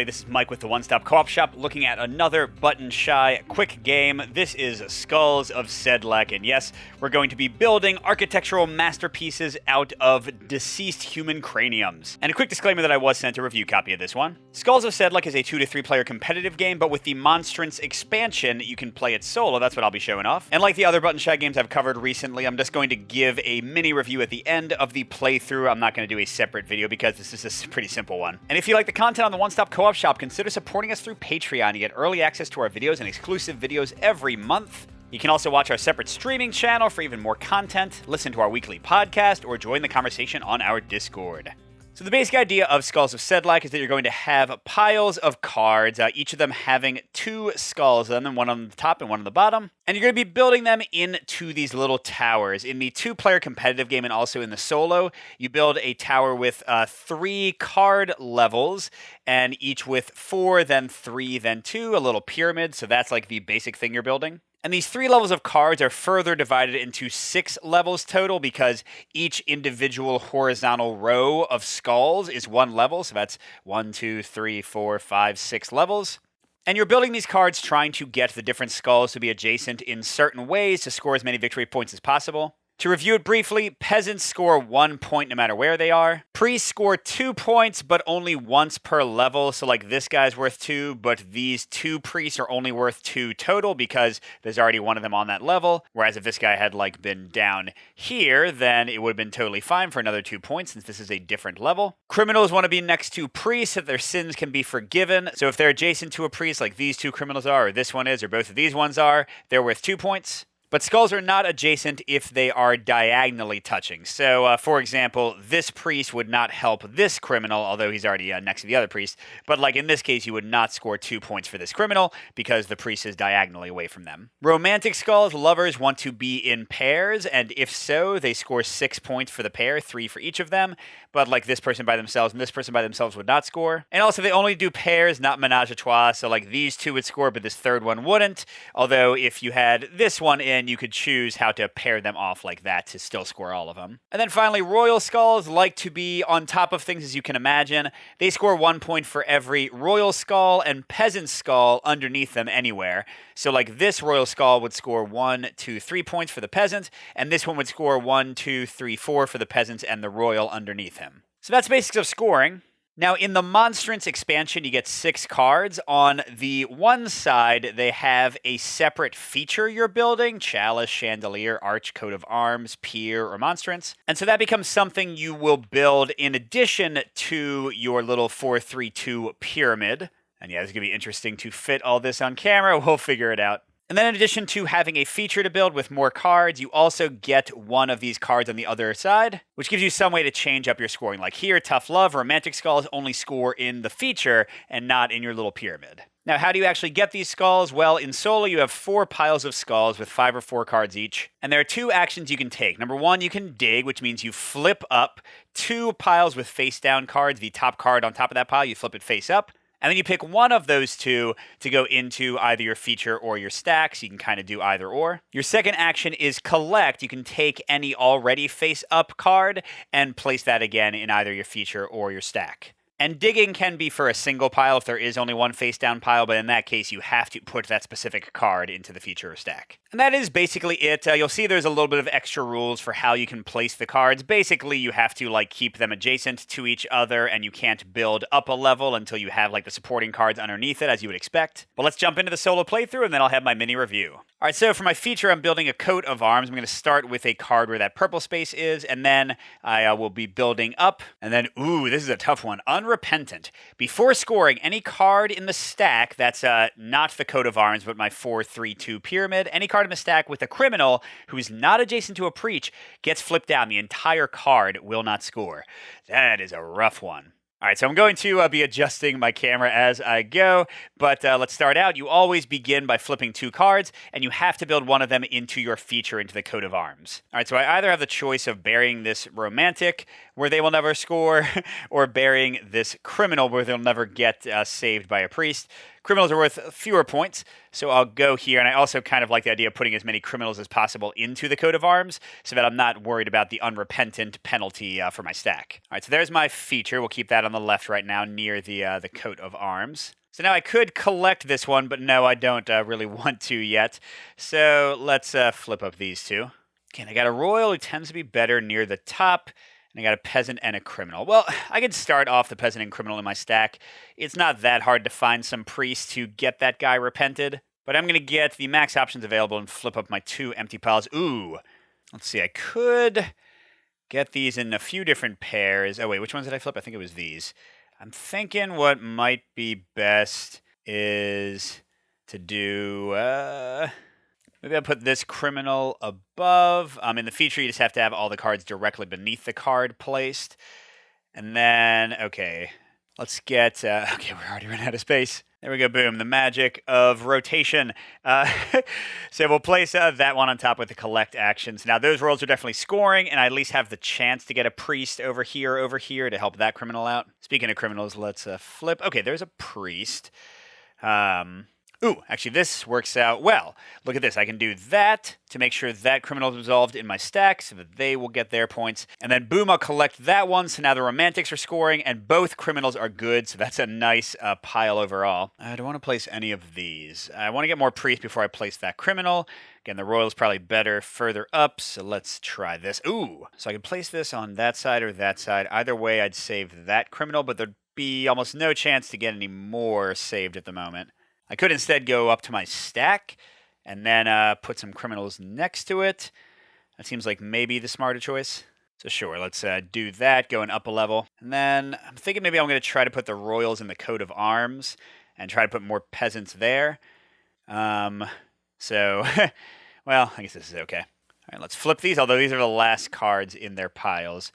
everybody. This is Mike with the One Stop Co-op Shop, looking at another button-shy quick game. This is Skulls of Sedlec, and yes, we're going to be building architectural masterpieces out of deceased human craniums. And a quick disclaimer that I was sent a review copy of this one. Skulls of Sedlec is a 2 to 3 player competitive game, but with the Monstrance expansion, you can play it solo. That's what I'll be showing off. And like the other button-shy games I've covered recently, I'm just going to give a mini review at the end of the playthrough. I'm not going to do a separate video because this is a pretty simple one. And if you like the content on the One Stop Co-op Shop, consider supporting us through Patreon. You get early access to our videos and exclusive videos every month. You can also watch our separate streaming channel for even more content, listen to our weekly podcast, or join the conversation on our Discord. So the basic idea of Skulls of Sedlec is that you're going to have piles of cards, each of them having 2 skulls on them, one on the top and one on the bottom. And you're going to be building them into these little towers. In the 2-player competitive game and also in the solo, you build a tower with 3 card levels, and each with 4, then 3, then 2, a little pyramid. So that's like the basic thing you're building. And these 3 levels of cards are further divided into 6 levels total because each individual horizontal row of skulls is 1 level. So that's 1, 2, 3, 4, 5, 6 levels. And you're building these cards trying to get the different skulls to be adjacent in certain ways to score as many victory points as possible. To review it briefly, peasants score 1 point no matter where they are. Priests score 2 points, but only once per level. So like this guy's worth 2, but these 2 priests are only worth 2 total because there's already one of them on that level. Whereas if this guy had like been down here, then it would have been totally fine for another 2 points since this is a different level. Criminals want to be next to priests so that their sins can be forgiven. So if they're adjacent to a priest like these 2 criminals are, or this one is, or both of these ones are, they're worth 2 points. But skulls are not adjacent if they are diagonally touching. So, for example, this priest would not help this criminal, although he's already next to the other priest. But like in this case, you would not score 2 points for this criminal because the priest is diagonally away from them. Romantic skulls, lovers want to be in pairs, and if so, they score 6 points for the pair, 3 for each of them. But like this person by themselves and this person by themselves would not score. And also, they only do pairs, not menage a trois. So like these 2 would score, but this third one wouldn't. Although if you had this one in, you could choose how to pair them off like that to still score all of them. And then finally, royal skulls like to be on top of things, as you can imagine. They score 1 point for every royal skull and peasant skull underneath them anywhere. So like this royal skull would score 1, 2, 3 points for the peasant, and this one would score 1, 2, 3, 4 for the peasant and the royal underneath him. So that's basics of scoring. Now, in the Monstrance expansion, you get 6 cards. On the one side, they have a separate feature you're building: chalice, chandelier, arch, coat of arms, pier, or monstrance. And so that becomes something you will build in addition to your little 4-3-2 pyramid. And yeah, it's going to be interesting to fit all this on camera. We'll figure it out. And then in addition to having a feature to build with more cards, you also get one of these cards on the other side, which gives you some way to change up your scoring. Like here, Tough Love, Romantic Skulls only score in the feature and not in your little pyramid. Now, how do you actually get these skulls? Well, in solo, you have 4 piles of skulls with 5 or 4 cards each. And there are 2 actions you can take. Number 1, you can dig, which means you flip up 2 piles with face down cards. The top card on top of that pile, you flip it face up. And then you pick one of those 2 to go into either your feature or your stack, so you can kind of do either or. Your second action is collect. You can take any already face-up card and place that again in either your feature or your stack. And digging can be for a single pile if there is only one face-down pile, but in that case, you have to put that specific card into the feature or stack. And that is basically it. You'll see there's a little bit of extra rules for how you can place the cards. Basically, you have to like keep them adjacent to each other, and you can't build up a level until you have like the supporting cards underneath it, as you would expect. But let's jump into the solo playthrough, and then I'll have my mini review. All right, so for my feature, I'm building a coat of arms. I'm going to start with a card where that purple space is, and then I will be building up. And then, ooh, this is a tough one. Unrepentant. Before scoring, any card in the stack that's not the coat of arms, but my 4-3-2 pyramid, any card in the stack with a criminal who's not adjacent to a preach gets flipped down. The entire card will not score. That is a rough one. All right, so I'm going to be adjusting my camera as I go, but let's start out. You always begin by flipping 2 cards, and you have to build one of them into your feature, into the coat of arms. All right, so I either have the choice of burying this romantic, where they will never score, or burying this criminal, where they'll never get saved by a priest. criminals are worth fewer points, so I'll go here. And I also kind of like the idea of putting as many criminals as possible into the coat of arms so that I'm not worried about the unrepentant penalty for my stack. All right, so there's my feature. We'll keep that on the left right now near the coat of arms. So now I could collect this one, but no, I don't really want to yet. So let's flip up these two. Okay, and I got a royal who tends to be better near the top. And I got a peasant and a criminal. Well, I could start off the peasant and criminal in my stack. It's not that hard to find some priest to get that guy repented. But I'm going to get the max options available and flip up my 2 empty piles. Ooh. Let's see, I could get these in a few different pairs. Oh, wait, which ones did I flip? I think it was these. I'm thinking what might be best is to do... maybe I'll put this criminal above. In the feature, you just have to have all the cards directly beneath the card placed. And then, okay, let's get... okay, we're already running out of space. There we go, boom, the magic of rotation. So we'll place that one on top with the collect actions. Now, those rolls are definitely scoring, and I at least have the chance to get a priest over here to help that criminal out. Speaking of criminals, let's flip. Okay, there's a priest. Ooh, actually, this works out well. Look at this. I can do that to make sure that criminal is resolved in my stack so that they will get their points. And then, boom, I'll collect that one. So now the romantics are scoring, and both criminals are good. So that's a nice pile overall. I don't want to place any of these. I want to get more priests before I place that criminal. Again, the royal is probably better further up, so let's try this. Ooh, so I can place this on that side or that side. Either way, I'd save that criminal, but there'd be almost no chance to get any more saved at the moment. I could instead go up to my stack and then put some criminals next to it. That seems like maybe the smarter choice. So sure, let's do that, going up a level. And then I'm thinking maybe I'm going to try to put the royals in the coat of arms and try to put more peasants there. So, well, I guess this is okay. All right, let's flip these, although these are the last cards in their piles.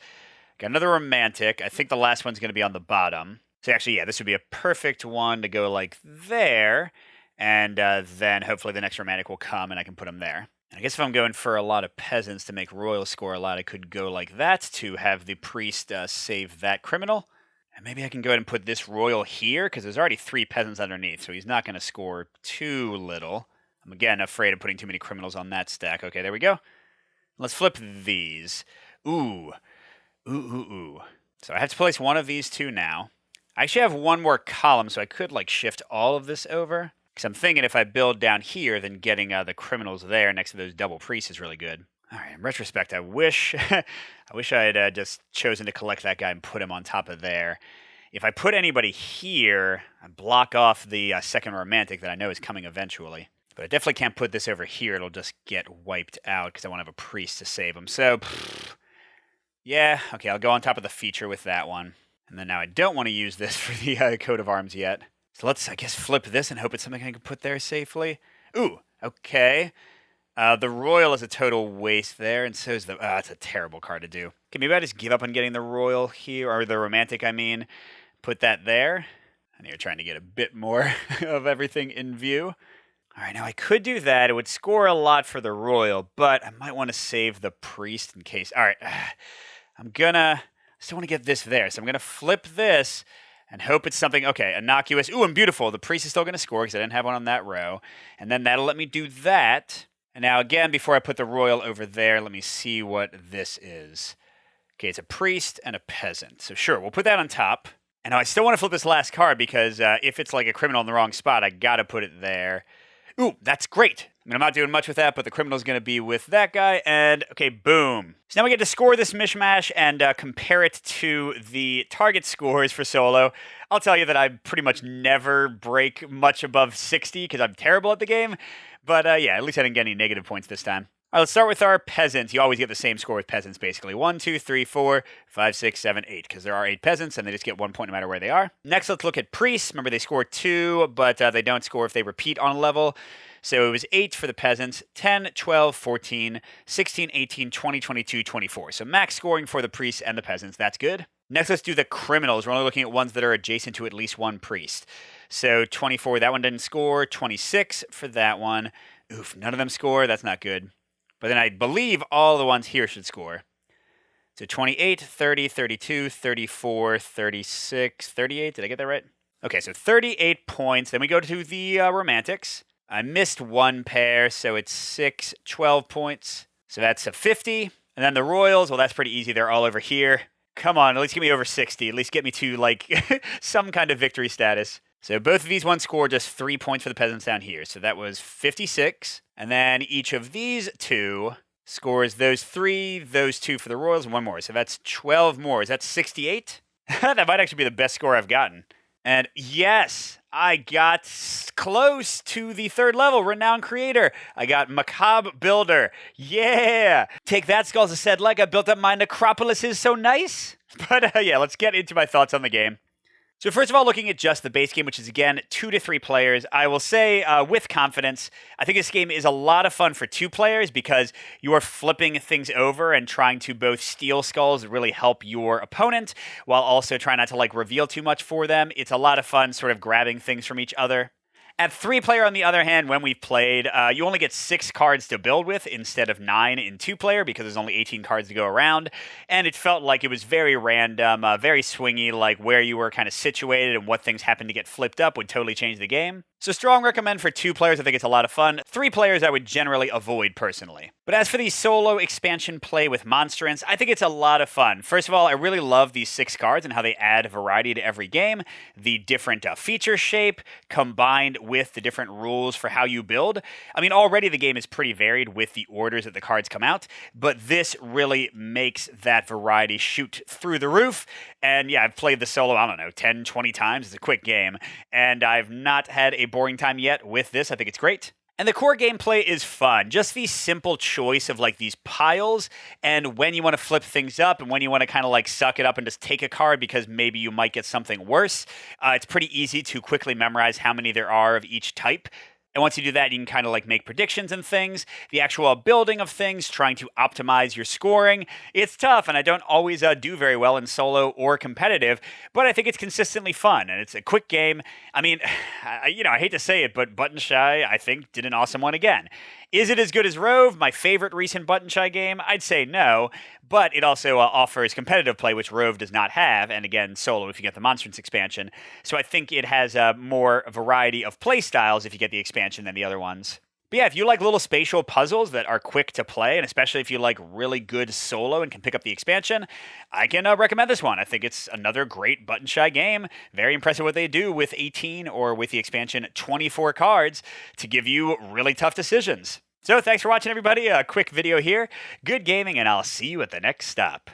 Got another romantic. I think the last one's going to be on the bottom. So actually, yeah, this would be a perfect one to go like there, and then hopefully the next romantic will come and I can put them there. I guess if I'm going for a lot of peasants to make royal score a lot, I could go like that to have the priest save that criminal. And maybe I can go ahead and put this royal here, because there's already 3 peasants underneath, so he's not going to score too little. I'm, again, afraid of putting too many criminals on that stack. Okay, there we go. Let's flip these. Ooh. Ooh. So I have to place one of these 2 now. I actually have one more column, so I could like shift all of this over. Because I'm thinking if I build down here, then getting the criminals there next to those double priests is really good. All right, in retrospect, I wish I had just chosen to collect that guy and put him on top of there. If I put anybody here, I block off the second romantic that I know is coming eventually. But I definitely can't put this over here. It'll just get wiped out because I want to have a priest to save him. So, yeah, okay, I'll go on top of the feature with that one. And then now I don't want to use this for the coat of arms yet. So let's, I guess, flip this and hope it's something I can put there safely. Ooh, okay. The royal is a total waste there, and so is the... that's a terrible card to do. Okay, maybe I just give up on getting the royal here, or the romantic, I mean. Put that there. And you're trying to get a bit more of everything in view. All right, now I could do that. It would score a lot for the royal, but I might want to save the priest in case... All right, I still want to get this there, so I'm going to flip this and hope it's something, okay, innocuous. Ooh, and beautiful. The priest is still going to score because I didn't have one on that row. And then that'll let me do that. And now, again, before I put the royal over there, let me see what this is. Okay, it's a priest and a peasant. So sure, we'll put that on top. And now I still want to flip this last card because if it's like a criminal in the wrong spot, I got to put it there. Ooh, that's great. I mean, I'm not doing much with that, but the criminal's going to be with that guy, and okay, boom. So now we get to score this mishmash and compare it to the target scores for solo. I'll tell you that I pretty much never break much above 60 because I'm terrible at the game, but yeah, at least I didn't get any negative points this time. All right, let's start with our peasants. You always get the same score with peasants, basically. 1, 2, 3, 4, 5, 6, 7, 8, because there are 8 peasants, and they just get 1 point no matter where they are. Next, let's look at priests. Remember, they score 2, but they don't score if they repeat on a level. So it was 8 for the peasants, 10, 12, 14, 16, 18, 20, 22, 24. So max scoring for the priests and the peasants. That's good. Next, let's do the criminals. We're only looking at ones that are adjacent to at least one priest. So 24, that one didn't score. 26 for that one. Oof, none of them score. That's not good. But then I believe all the ones here should score. So 28, 30, 32, 34, 36, 38. Did I get that right? Okay, so 38 points. Then we go to the Romantics. I missed one pair, so it's 6, 12 points. So that's a 50. And then the Royals, well, that's pretty easy. They're all over here. Come on, at least get me over 60. At least get me to, like, some kind of victory status. So both of these ones score just 3 points for the Peasants down here. So that was 56. And then each of these two scores those 3, those 2 for the Royals, and 1 more. So that's 12 more. Is that 68? That might actually be the best score I've gotten. And yes, I got close to the 3rd level, Renowned Creator. I got Macabre Builder. Yeah! Take that, Skulls of Sedlec. I built up my necropolis is so nice. But yeah, let's get into my thoughts on the game. So first of all, looking at just the base game, which is, again, 2 to 3 players, I will say with confidence, I think this game is a lot of fun for 2 players because you are flipping things over and trying to both steal skulls and really help your opponent while also trying not to like reveal too much for them. It's a lot of fun sort of grabbing things from each other. At 3-player, on the other hand, when we've played, you only get 6 cards to build with instead of 9 in 2-player because there's only 18 cards to go around, and it felt like it was very random, very swingy, like where you were kind of situated and what things happened to get flipped up would totally change the game. So strong recommend for 2 players. I think it's a lot of fun. 3 players I would generally avoid personally. But as for the solo expansion play with Monstrance, I think it's a lot of fun. First of all, I really love these 6 cards and how they add variety to every game. The different feature shape combined with the different rules for how you build. I mean, already the game is pretty varied with the orders that the cards come out, but this really makes that variety shoot through the roof. And yeah, I've played the solo, I don't know, 10, 20 times. It's a quick game, and I've not had a boring time yet with this. I think it's great. And the core gameplay is fun. Just the simple choice of like these piles and when you want to flip things up and when you want to kind of like suck it up and just take a card because maybe you might get something worse. It's pretty easy to quickly memorize how many there are of each type. And once you do that, you can kind of like make predictions and things. The actual building of things, trying to optimize your scoring, it's tough, and I don't always do very well in solo or competitive, but I think it's consistently fun, and it's a quick game. I mean, I hate to say it, but Button Shy, I think, did an awesome one again. Is it as good as Rove, my favorite recent Button Shy game? I'd say no, but it also offers competitive play, which Rove does not have, and again, solo if you get the Monstrance expansion. So I think it has more variety of play styles if you get the expansion than the other ones. But yeah, if you like little spatial puzzles that are quick to play, and especially if you like really good solo and can pick up the expansion, I can recommend this one. I think it's another great Button Shy game. Very impressive what they do with 18 or with the expansion 24 cards to give you really tough decisions. So thanks for watching, everybody. A quick video here. Good gaming, and I'll see you at the next stop.